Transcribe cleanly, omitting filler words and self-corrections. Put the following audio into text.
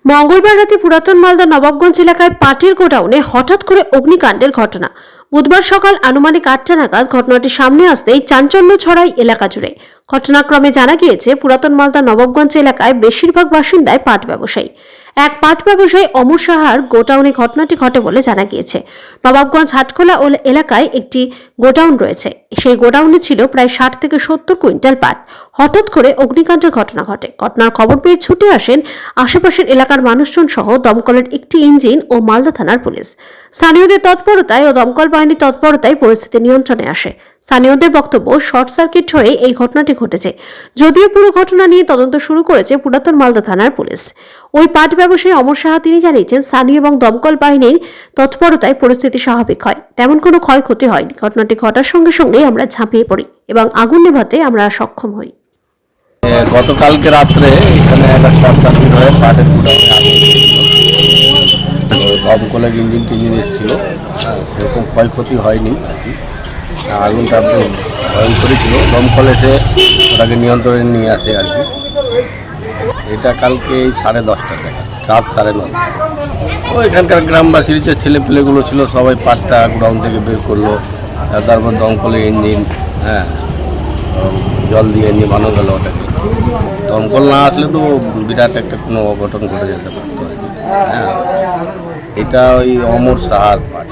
মঙ্গলবার রাতে পুরাতন মালদা নবাবগঞ্জ এলাকায় পাটের গোডাউনে হঠাৎ করে অগ্নিকাণ্ডের ঘটনা। বুধবার সকাল আনুমানিক 8টা নাগাদ ঘটনাটি সামনে আসতেই চাঞ্চল্য ছড়ায় এলাকা জুড়ে। ঘটনাক্রমে জানা গিয়েছে, পুরাতন মালদা নবাবগঞ্জ এলাকায় বেশিরভাগ বাসিন্দায় পাট ব্যবসায়ী। এক পাট ব্যবসায়ী অমর সাহার গোডাউনে ঘটনাটি ঘটে বলে জানা গিয়েছে। নবাবগঞ্জ হাটখোলা এলাকায় একটি গোডাউন রয়েছে। সেই গোডাউনে ছিল প্রায় 60 থেকে 70 কুইন্টাল পাট। হঠাৎ করে অগ্নিকাণ্ডের ঘটনা ঘটে। ঘটনার খবর পেয়ে ছুটে আসেন আশেপাশের এলাকার মানুষজন সহ দমকলের একটি ইঞ্জিন ও মালদা থানার পুলিশ। স্থানীয়দের তৎপরতায় ও দমকল বাহিনীর তৎপরতায় পরিস্থিতি নিয়ন্ত্রণে আসে। স্থানীয়দের বক্তব্য, শর্ট সার্কিট হয়ে এই ঘটনাটি ঘটেছে। যদিও পুরো ঘটনা নিয়ে তদন্ত শুরু করেছে পুরাতন মালদা থানার পুলিশ। ওই পাট ব্যবসায়ী অমর সাহা তিনি জানিয়েছেন, স্থানীয় এবং দমকল বাহিনীর তৎপরতায় পরিস্থিতি স্বাভাবিক হয়। তেমন কোনো ক্ষয়ক্ষতি হয়নি। ঘটনাটি ঘটার সঙ্গে সঙ্গেই আমরা ঝাঁপিয়ে পড়ি এবং আগুন নেভাতে আমরা সক্ষম হই। গতকালকে রাত্রে এখানে একটা শর্ট সার্কিট হয়ে পাটের গুদামে আগুন দমকলের ইঞ্জিন টিঞ্জিন এসেছিল। সেরকম ক্ষয়ক্ষতি হয়নি আর কি। আগুনটা ভয়ঙ্করই ছিল। দমকল এসে ওটাকে নিয়ন্ত্রণে নিয়ে আসে আর কি। এটা কালকে 10:30 টাকা, রাত 9:30। এখানকার গ্রামবাসীর যে ছেলেপেলেগুলো ছিল সবাই পাটটা গ্রাউন্ড থেকে বের করলো। তারপর দমকলের ইঞ্জিন জল দিয়ে নিয়ে গেল ওটাকে। দমকল না আসলে তো বিরাট একটা কোনো অঘটন ঘটে যেতে পারতো আর কি। এটা ওই অমর সাহার পাট।